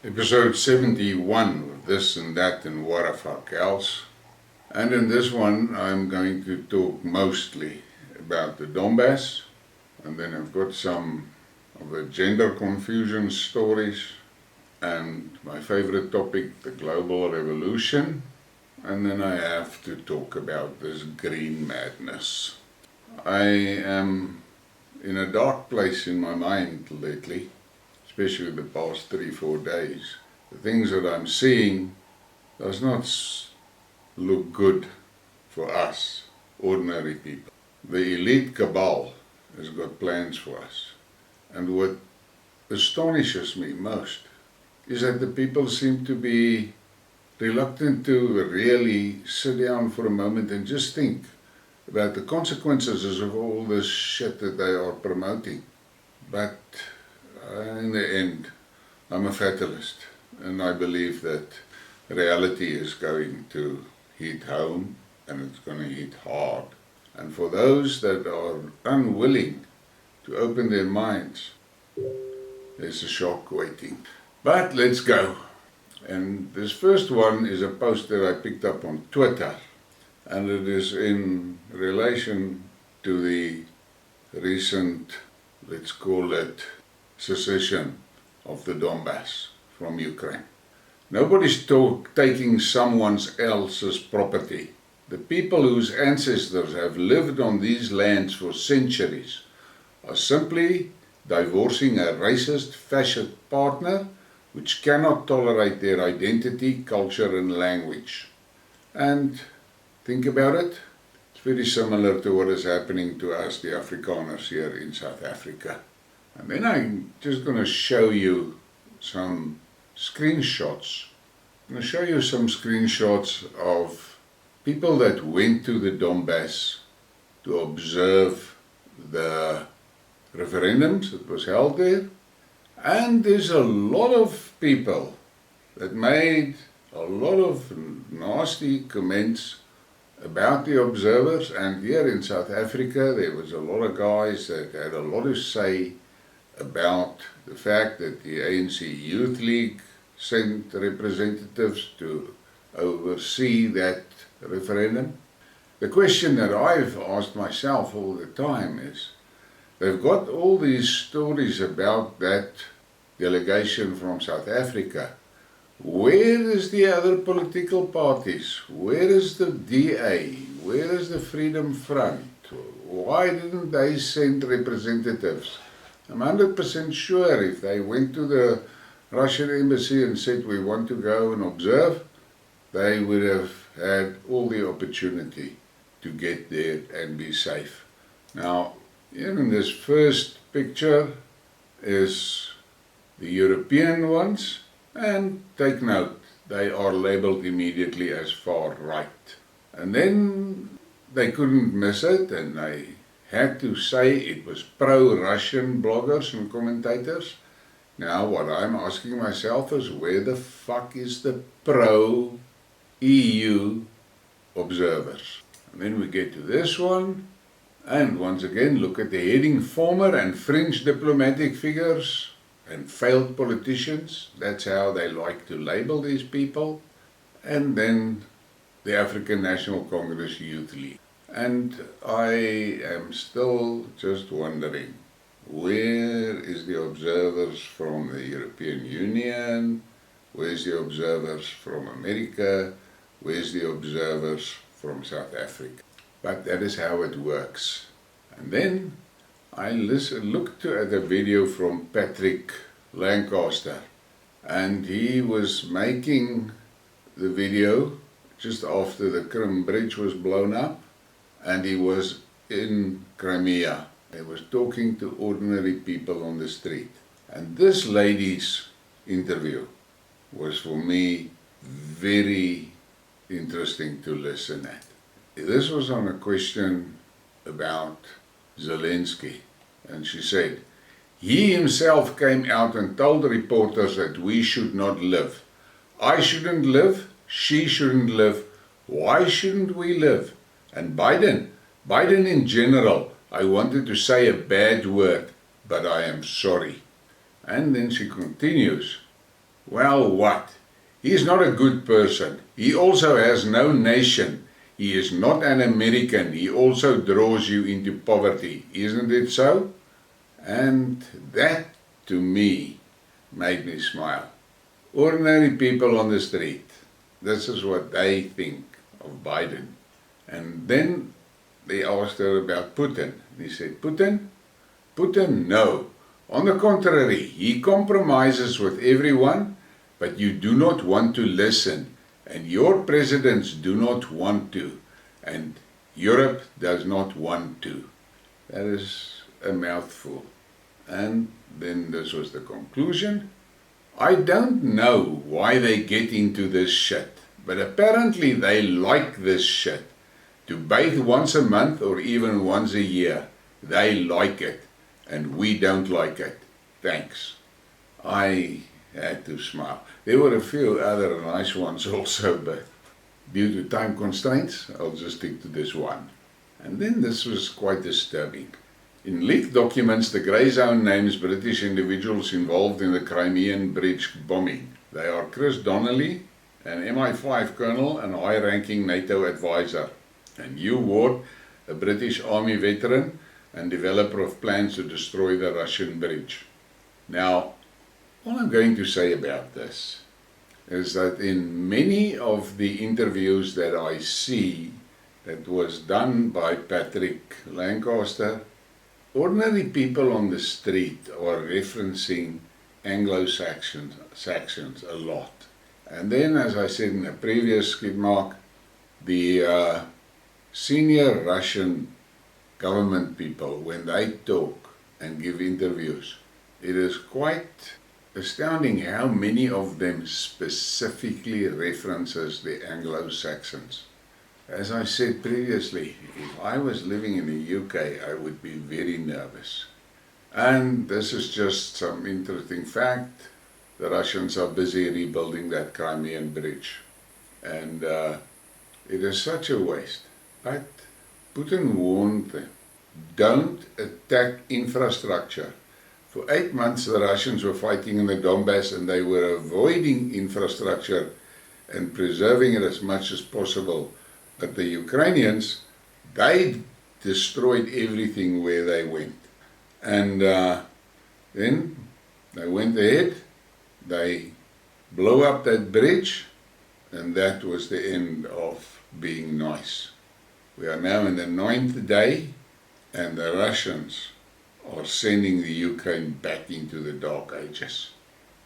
Episode 71 of This and That and What the Fuck Else. And in this one I'm going to talk mostly about the Donbas, and then I've got some of the gender confusion stories, and my favorite topic, the global revolution, and then I have to talk about this green madness. I am in a dark place in my mind lately, especially the past 3-4 days. The things that I'm seeing does not look good for us, ordinary people. The elite cabal has got plans for us. And what astonishes me most is that the people seem to be reluctant to really sit down for a moment and just think about the consequences of all this shit that they are promoting. But in the end, I'm a fatalist, and I believe that reality is going to hit home, and it's going to hit hard. And for those that are unwilling to open their minds, there's a shock waiting. But let's go. And this first one is a post that I picked up on Twitter, and it is in relation to the recent, let's call it, secession of the Donbas from Ukraine. Nobody's taking someone else's property. The people whose ancestors have lived on these lands for centuries are simply divorcing a racist, fascist partner which cannot tolerate their identity, culture and language. And think about it, it's very similar to what is happening to us, the Afrikaners here in South Africa. And then I'm just going to show you some screenshots. I'm going to show you some screenshots of people that went to the Donbas to observe the referendums that was held there. And there's a lot of people that made a lot of nasty comments about the observers. And here in South Africa there was a lot of guys that had a lot to say about the fact that the ANC Youth League sent representatives to oversee that referendum. The question that I've asked myself all the time is, they've got all these stories about that delegation from South Africa. Where is the other political parties? Where is the DA? Where is the Freedom Front? Why didn't they send representatives? I'm 100% sure if they went to the Russian embassy and said we want to go and observe, they would have had all the opportunity to get there and be safe. Now, here in this first picture is the European ones, and take note, they are labeled immediately as far right. And then they couldn't miss it, and they had to say it was pro-Russian bloggers and commentators. Now what I'm asking myself is, where the fuck is the pro-EU observers? And then we get to this one, and once again look at the heading, former and fringe diplomatic figures and failed politicians. That's how they like to label these people. And then the African National Congress Youth League. And I am still just wondering, where is the observers from the European Union? Where's the observers from America? Where's the observers from South Africa? But that is how it works. And then I looked at a video from Patrick Lancaster, and he was making the video just after the Krim Bridge was blown up, and he was in Crimea. He was talking to ordinary people on the street. And this lady's interview was for me very interesting to listen at. This was on a question about Zelensky, and she said, he himself came out and told reporters that we should not live. I shouldn't live, she shouldn't live, why shouldn't we live? And Biden in general, I wanted to say a bad word, but I am sorry. And then she continues, Well, what? He is not a good person. He also has no nation. He is not an American. He also draws you into poverty. Isn't it so? And that, to me, made me smile. Ordinary people on the street. This is what they think of Biden. And then they asked her about Putin. He said, Putin? Putin, no. On the contrary, he compromises with everyone, but you do not want to listen, and your presidents do not want to, and Europe does not want to. That is a mouthful. And then this was the conclusion. I don't know why they get into this shit, but apparently they like this shit. To bathe once a month or even once a year. They like it. And we don't like it. Thanks. I had to smile. There were a few other nice ones also, but due to time constraints, I'll just stick to this one. And then this was quite disturbing. In leaked documents, the grey zone names British individuals involved in the Crimean Bridge bombing. They are Chris Donnelly, an MI5 colonel and high-ranking NATO advisor, and Hugh Ward, a British Army veteran and developer of plans to destroy the Russian bridge. Now, all I'm going to say about this is that in many of the interviews that I see that was done by Patrick Lancaster, ordinary people on the street are referencing Anglo-Saxons a lot. And then, as I said in a previous Skidmark, the senior Russian government people, when they talk and give interviews, it is quite astounding how many of them specifically references the Anglo-Saxons. As I said previously, if I was living in the UK, I would be very nervous. And this is just some interesting fact. The Russians are busy rebuilding that Crimean bridge. And it is such a waste. But Putin warned them, don't attack infrastructure. For 8 months the Russians were fighting in the Donbas and they were avoiding infrastructure and preserving it as much as possible. But the Ukrainians, they destroyed everything where they went. And then they went ahead, they blew up that bridge, and that was the end of being nice. We are now in the 9th day, and the Russians are sending the Ukraine back into the Dark Ages.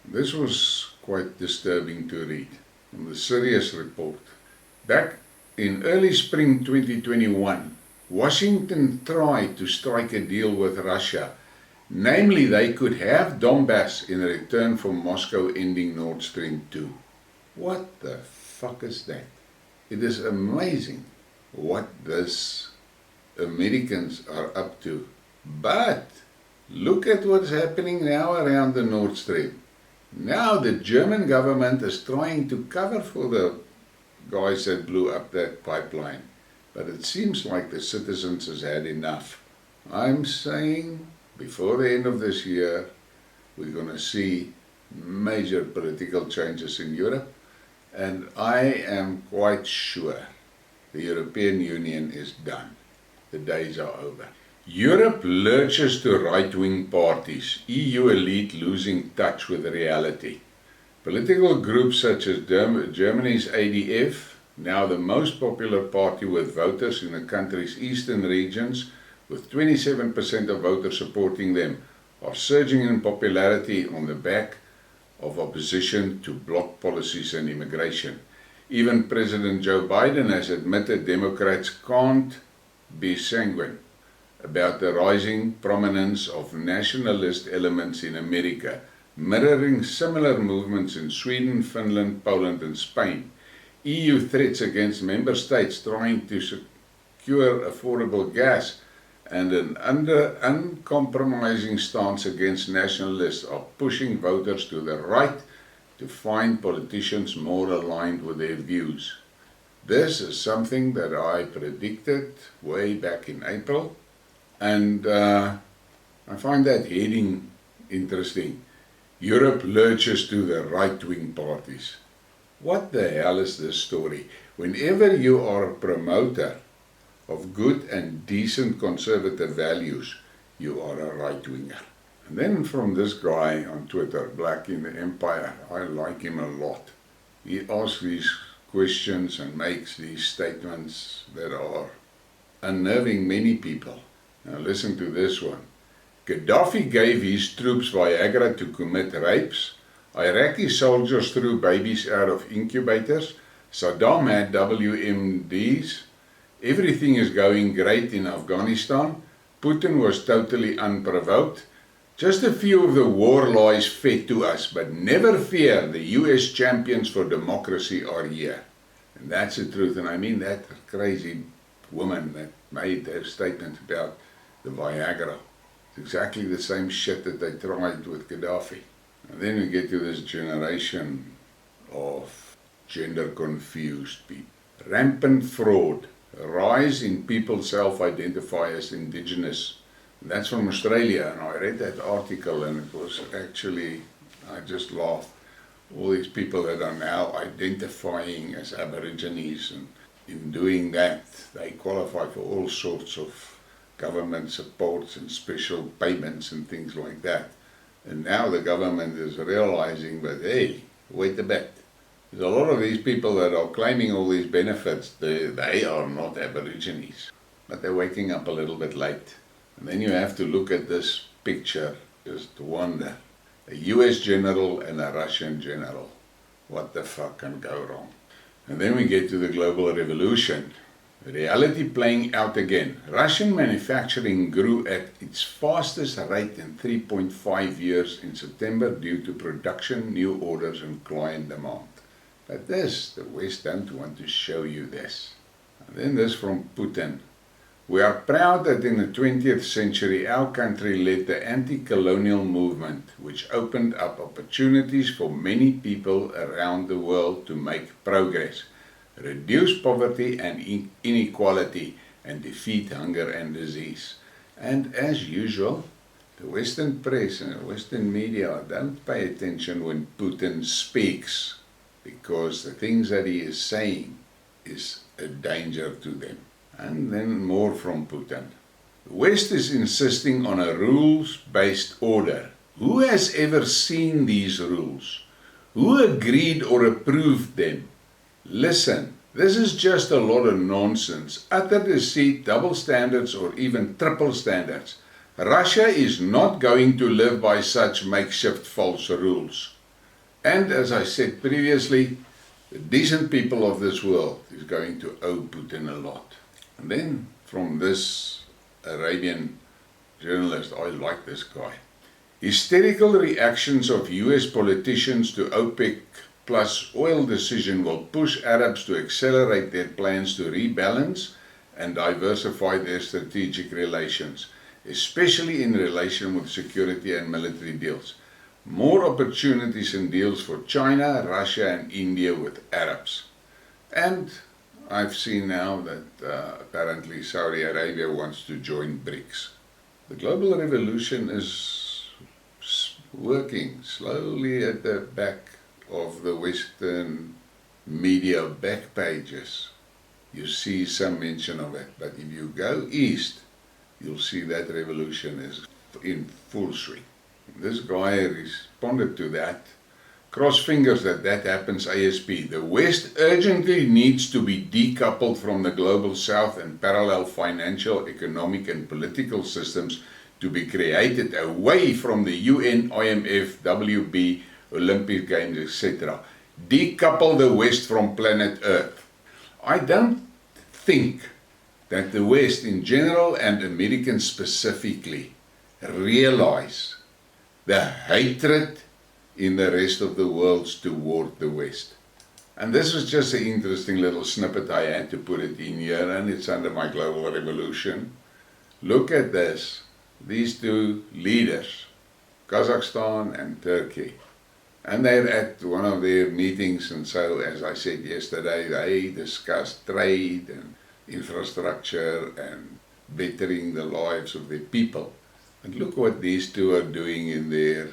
This was quite disturbing to read from the Sirius report. Back in early spring 2021, Washington tried to strike a deal with Russia. Namely, they could have Donbas in return for Moscow ending Nord Stream 2. What the fuck is that? It is amazing what these Americans are up to. But look at what's happening now around the Nord Stream. Now the German government is trying to cover for the guys that blew up that pipeline. But it seems like the citizens has had enough. I'm saying before the end of this year, we're going to see major political changes in Europe. And I am quite sure the European Union is done. The days are over. Europe lurches to right-wing parties, EU elite losing touch with reality. Political groups such as Germany's ADF, now the most popular party with voters in the country's eastern regions, with 27% of voters supporting them, are surging in popularity on the back of opposition to bloc policies and immigration. Even President Joe Biden has admitted Democrats can't be sanguine about the rising prominence of nationalist elements in America, mirroring similar movements in Sweden, Finland, Poland and Spain. EU threats against member states trying to secure affordable gas and an uncompromising stance against nationalists are pushing voters to the right to find politicians more aligned with their views. This is something that I predicted way back in April, and I find that heading interesting. Europe lurches to the right-wing parties. What the hell is this story? Whenever you are a promoter of good and decent conservative values, you are a right-winger. And then from this guy on Twitter, Black in the Empire, I like him a lot. He asks these questions and makes these statements that are unnerving many people. Now listen to this one. Gaddafi gave his troops Viagra to commit rapes. Iraqi soldiers threw babies out of incubators. Saddam had WMDs. Everything is going great in Afghanistan. Putin was totally unprovoked. Just a few of the war lies fed to us, but never fear, the US champions for democracy are here. And that's the truth, and I mean that crazy woman that made a statement about the Viagra. It's exactly the same shit that they tried with Gaddafi. And then we get to this generation of gender-confused people. Rampant fraud, a rise in people self-identify as indigenous. And that's from Australia, and I read that article and it was actually, I just laughed. All these people that are now identifying as Aborigines, and in doing that, they qualify for all sorts of government supports and special payments and things like that. And now the government is realizing that, hey, wait a bit. There's a lot of these people that are claiming all these benefits, they are not Aborigines. But they're waking up a little bit late. And then you have to look at this picture, just to wonder. A US general and a Russian general. What the fuck can go wrong? And then we get to the global revolution. Reality playing out again. Russian manufacturing grew at its fastest rate in 3.5 years in September due to production, new orders and client demand. But this, the West don't want to show you this. And then this from Putin. We are proud that in the 20th century our country led the anti-colonial movement, which opened up opportunities for many people around the world to make progress, reduce poverty and inequality, and defeat hunger and disease. And as usual, the Western press and the Western media don't pay attention when Putin speaks, because the things that he is saying is a danger to them. And then more from Putin. The West is insisting on a rules-based order. Who has ever seen these rules? Who agreed or approved them? Listen, this is just a lot of nonsense, utter deceit, double standards or even triple standards. Russia is not going to live by such makeshift false rules. And as I said previously, the decent people of this world is going to owe Putin a lot. And then from this Arabian journalist, I like this guy. Hysterical reactions of US politicians to OPEC plus oil decision will push Arabs to accelerate their plans to rebalance and diversify their strategic relations, especially in relation with security and military deals. More opportunities and deals for China, Russia and India with Arabs. And I've seen now that apparently Saudi Arabia wants to join BRICS. The global revolution is working slowly at the back of the Western media back pages. You see some mention of it, but if you go east, you'll see that revolution is in full swing. This guy responded to that. Cross fingers that happens ASP. The West urgently needs to be decoupled from the global South and parallel financial, economic and political systems to be created away from the UN, IMF, WB, Olympic Games, etc. Decouple the West from planet Earth. I don't think that the West in general and Americans specifically realize the hatred in the rest of the world toward the West. And this was just an interesting little snippet. I had to put it in here, and it's under my global revolution. Look at this. These two leaders, Kazakhstan and Turkey. And they're at one of their meetings, and so, as I said yesterday, they discussed trade and infrastructure and bettering the lives of their people. And look what these two are doing in their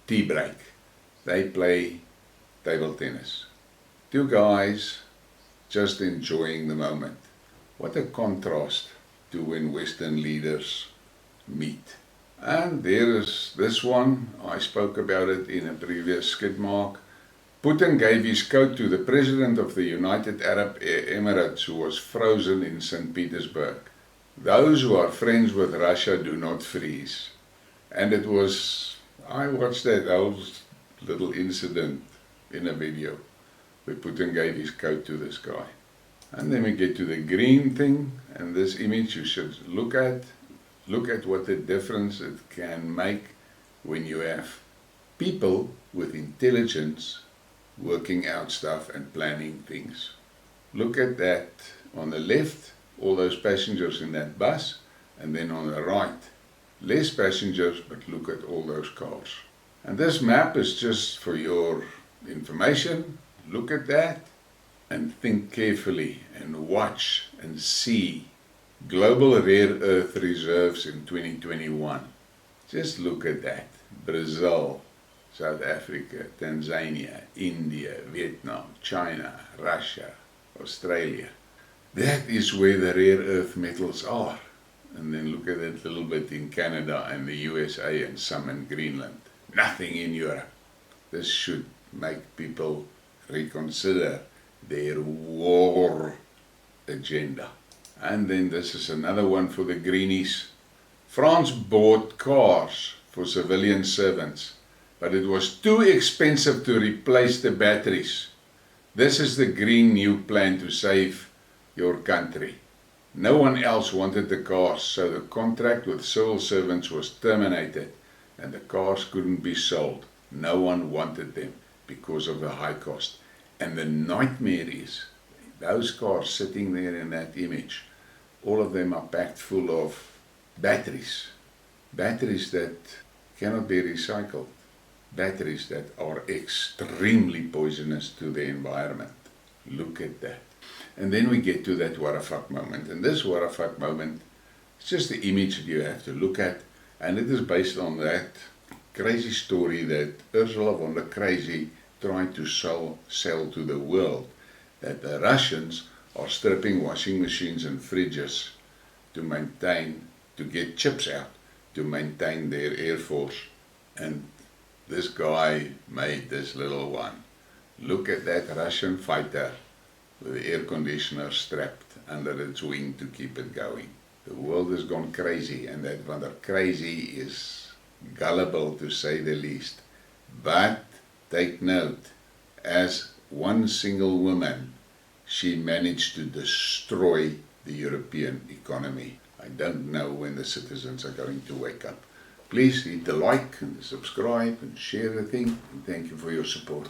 tea break. They play table tennis. Two guys just enjoying the moment. What a contrast to when Western leaders meet. And there is this one, I spoke about it in a previous Skidmark. Putin gave his coat to the President of the United Arab Emirates, who was frozen in St. Petersburg. Those who are friends with Russia do not freeze. And it was, I watched that whole little incident in a video where Putin gave his coat to this guy. And then we get to the green thing, and this image you should look at. Look at what the difference it can make when you have people with intelligence working out stuff and planning things. Look at that on the left, all those passengers in that bus, and then on the right, less passengers, but look at all those cars. And this map is just for your information. Look at that and think carefully and watch and see global rare earth reserves in 2021. Just look at that. Brazil, South Africa, Tanzania, India, Vietnam, China, Russia, Australia. That is where the rare earth metals are. And then look at it a little bit in Canada and the USA and some in Greenland. Nothing in Europe. This should make people reconsider their war agenda. And then this is another one for the greenies. France bought cars for civilian servants, but it was too expensive to replace the batteries. This is the Green New Plan to save your country. No one else wanted the cars, so the contract with civil servants was terminated and the cars couldn't be sold. No one wanted them because of the high cost. And the nightmare is, those cars sitting there in that image, all of them are packed full of batteries. Batteries that cannot be recycled. Batteries that are extremely poisonous to the environment. Look at that. And then we get to that what the fuck moment. And this what the fuck moment is just the image that you have to look at. And it is based on that crazy story that Ursula von der Crazy tried to sell to the world. That the Russians are stripping washing machines and fridges to get chips out, to maintain their air force. And this guy made this little one. Look at that Russian fighter with the air conditioner strapped under its wing to keep it going. The world has gone crazy, and that Van der Crazy is gullible to say the least. But take note, as one single woman, she managed to destroy the European economy. I don't know when the citizens are going to wake up. Please hit the like and subscribe and share the thing, and thank you for your support.